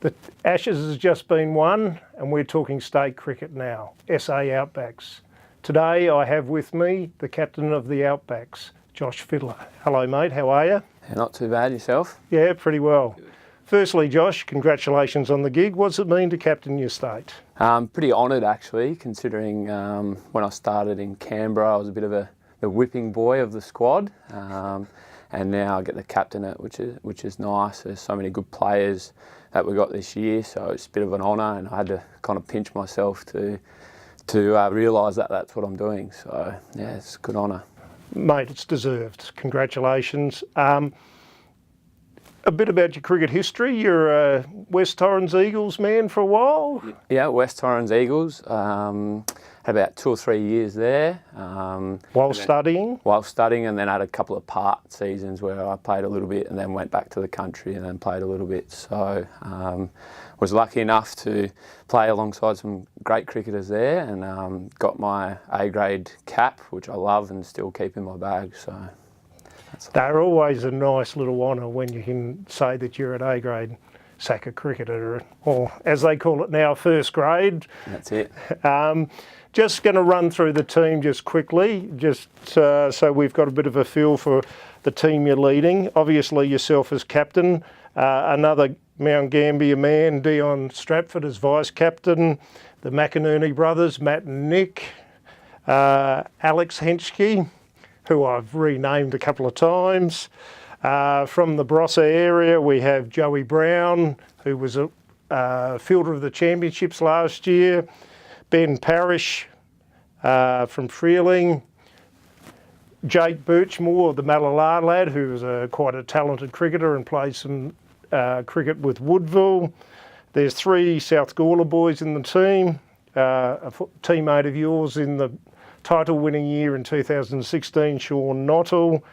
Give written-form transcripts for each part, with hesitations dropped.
The Ashes has just been won, and we're talking state cricket now, SA Outbacks. Today I have with me the captain of the Outbacks, Josh Fiddler. Hello mate, how are you? Yeah, not too bad, yourself? Yeah, pretty well. Good. Firstly, Josh, congratulations on the gig. What does it mean to captain your state? Pretty honoured actually, considering when I started in Canberra I was a bit of the whipping boy of the squad, and now I get to captain it, which is nice. There's so many good players that we got this year, so it's a bit of an honour, and I had to kind of pinch myself to realise that that's what I'm doing. So yeah, it's a good honour. Mate, it's deserved. Congratulations. A bit about your cricket history. You're a West Torrens Eagles man for a while? Yeah, West Torrens Eagles. Had about 2 or 3 years there. While studying? While studying, and then had a couple of part seasons where I played a little bit and then went back to the country and then played a little bit. So was lucky enough to play alongside some great cricketers there, and got my A-grade cap, which I love and still keep in my bag. So they're always a nice little honour when you can say that you're an A-grade Saka cricketer, or as they call it now, first grade. That's it. Just going to run through the team just quickly, so we've got a bit of a feel for the team you're leading. Obviously yourself as captain, another Mount Gambier man, Dion Stratford, as vice-captain, the McInerney brothers, Matt and Nick, Alex Henschke, who I've renamed a couple of times. From the Barossa area, we have Joey Brown, who was a fielder of the championships last year, Ben Parrish from Freeling, Jake Birchmore, the Malala lad, who is quite a talented cricketer and plays some cricket with Woodville. There's 3 South Gawler boys in the team, a teammate of yours in the title-winning year in 2016, Sean Nottle,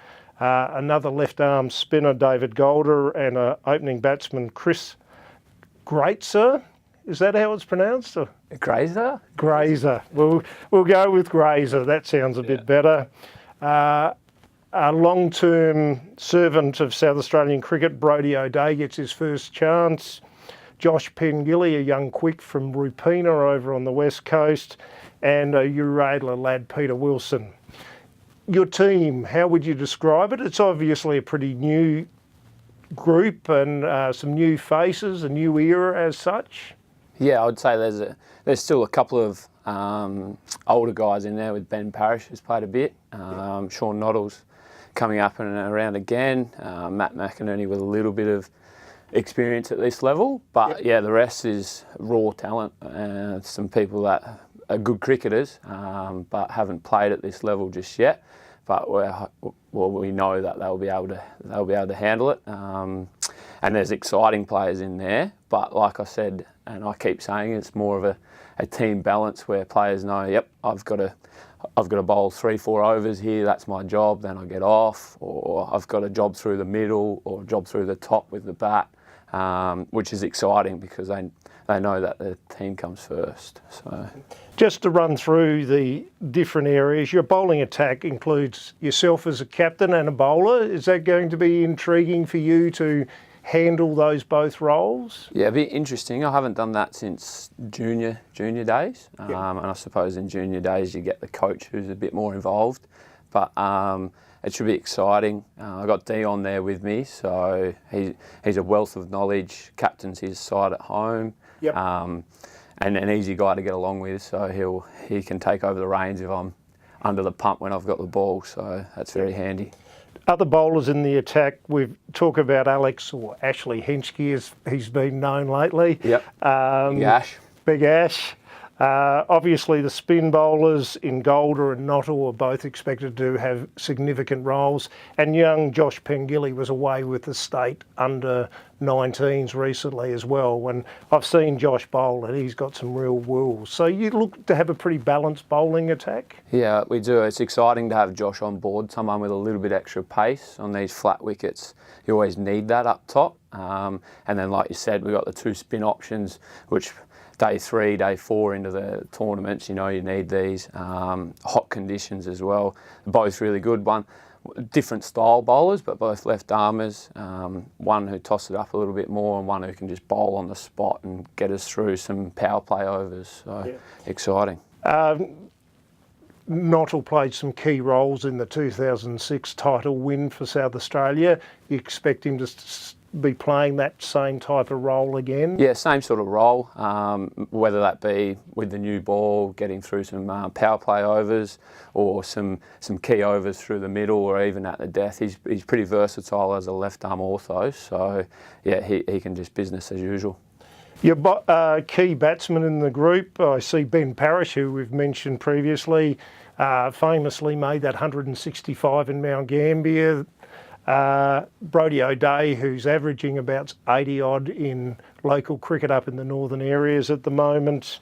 another left-arm spinner, David Golder, and an opening batsman, Chris Grazer. Is that how it's pronounced? Grazer? Grazer. We'll go with Grazer. That sounds a bit better. A long-term servant of South Australian cricket, Brodie O'Day, gets his first chance. Josh Pengilly, a young quick from Rupina over on the west coast, and a Uradler lad, Peter Wilson. Your team, how would you describe it? It's obviously a pretty new group and some new faces, a new era as such. Yeah, I would say there's still a couple of older guys in there, with Ben Parrish, who's played a bit. Sean Noddle's coming up and around again. Matt McInerney with a little bit of experience at this level, but yeah, the rest is raw talent. Some people that are good cricketers, but haven't played at this level just yet. But we know that they'll be able to handle it. And there's exciting players in there, but like I said, and I keep saying, it's more of a team balance where players know, yep, I've got to bowl 3-4 overs here, that's my job, then I get off, or I've got a job through the middle or a job through the top with the bat, which is exciting because they know that the team comes first. So, just to run through the different areas, your bowling attack includes yourself as a captain and a bowler. Is that going to be intriguing for you to handle those both roles? Yeah, a bit interesting. I haven't done that since junior days, and I suppose in junior days you get the coach who's a bit more involved, but it should be exciting. I got Dion there with me, so he's a wealth of knowledge, captains his side at home, and an easy guy to get along with, so he can take over the reins if I'm under the pump when I've got the ball, so that's very handy. Other bowlers in the attack, we've talked about Alex, or Ashley Henschke as he's been known lately. Yep. Big Ash. Big Ash. Obviously the spin bowlers in Golder and Nottle are both expected to have significant roles, and young Josh Pengilly was away with the state under 19s recently as well. When I've seen Josh bowl and he's got some real rules. So you look to have a pretty balanced bowling attack? Yeah, we do. It's exciting to have Josh on board, someone with a little bit extra pace on these flat wickets. You always need that up top. And then like you said, we've got the 2 spin options, which day 3, day 4 into the tournaments, you know you need these. Hot conditions as well, both really good. One different style bowlers, but both left armers. One who toss it up a little bit more, and one who can just bowl on the spot and get us through some power play overs. So exciting. Nottle played some key roles in the 2006 title win for South Australia. You expect him to be playing that same type of role again? Yeah, same sort of role, whether that be with the new ball, getting through some power play overs, or some key overs through the middle, or even at the death. He's pretty versatile as a left arm ortho, so yeah, he can just business as usual. Your key batsman in the group, I see Ben Parrish, who we've mentioned previously, famously made that 165 in Mount Gambier. Brodie O'Day, who's averaging about 80 odd in local cricket up in the northern areas at the moment.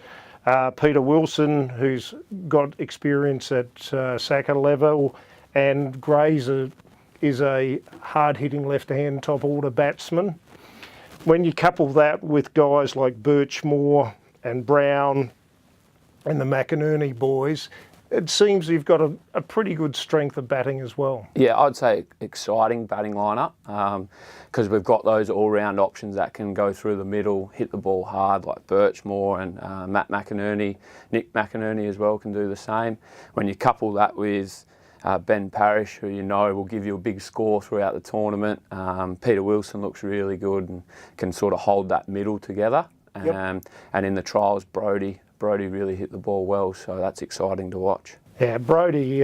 Peter Wilson, who's got experience at Saka level, and Grazer is a hard-hitting left-hand top-order batsman. When you couple that with guys like Birchmore and Brown and the McInerney boys, it seems you've got a pretty good strength of batting as well. Yeah, I'd say exciting batting lineup, because we've got those all-round options that can go through the middle, hit the ball hard, like Birchmore and Matt McInerney. Nick McInerney as well can do the same. When you couple that with Ben Parrish, who you know will give you a big score throughout the tournament. Peter Wilson looks really good and can sort of hold that middle together. And in the trials, Brodie really hit the ball well, so that's exciting to watch. Yeah, Brodie,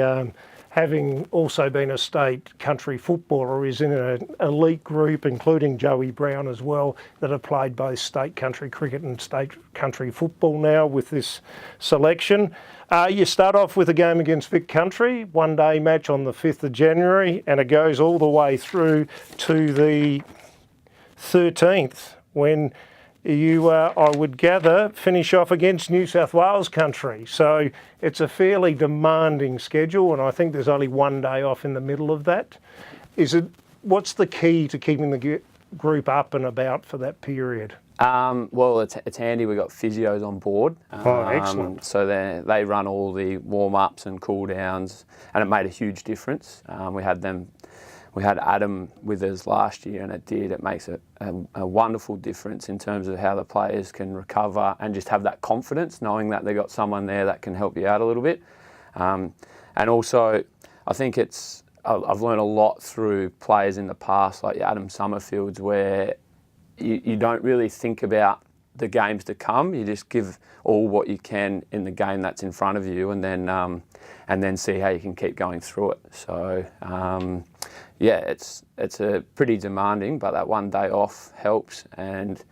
having also been a state country footballer, is in an elite group, including Joey Brown as well, that have played both state country cricket and state country football now with this selection. You start off with a game against Vic Country, one-day match on the 5th of January, and it goes all the way through to the 13th, when you, I would gather, finish off against New South Wales Country. So it's a fairly demanding schedule, and I think there's only one day off in the middle of that. What's the key to keeping the group up and about for that period? Well, it's handy we've got physios on board. Excellent. So they run all the warm-ups and cool-downs, and it made a huge difference. We had Adam with us last year, and it makes a wonderful difference in terms of how the players can recover and just have that confidence, knowing that they've got someone there that can help you out a little bit. And also, I think I've learned a lot through players in the past, like Adam Summerfields, where you don't really think about the games to come. You just give all what you can in the game that's in front of you, and then see how you can keep going through it. So yeah, it's a pretty demanding, but that one day off helps, and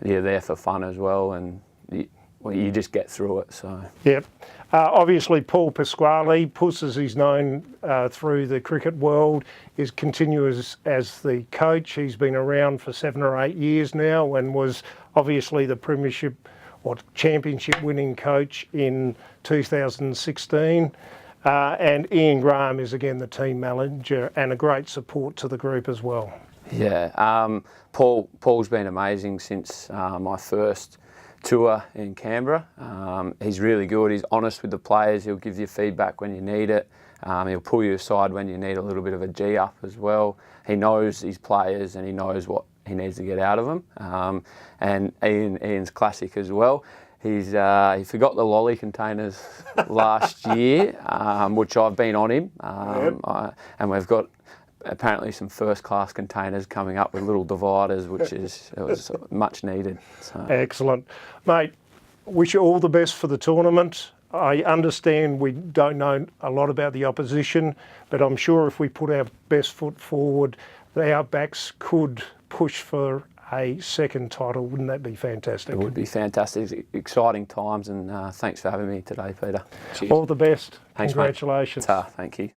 you're there for fun as well, and you just get through it. So yep. Obviously, Paul Pasquale, Puss as he's known through the cricket world, is continuous as the coach. He's been around for 7 or 8 years now, and was obviously the premiership or championship winning coach in 2016. And Ian Graham is again the team manager and a great support to the group as well. Yeah, Paul's been amazing since my first tour in Canberra. He's really good. He's honest with the players. He'll give you feedback when you need it. He'll pull you aside when you need a little bit of a G up as well. He knows his players and he knows what he needs to get out of them. And Ian's classic as well. He forgot the lolly containers last year, which I've been on him, and we've got apparently some first-class containers coming up with little dividers, which was much needed. So. Excellent, mate. Wish you all the best for the tournament. I understand we don't know a lot about the opposition, but I'm sure if we put our best foot forward, the Outbacks could push for a second title. Wouldn't that be fantastic? It would be fantastic. Exciting times, and thanks for having me today, Peter. Cheers. All the best. Thanks, Congratulations. Mate. Thank you.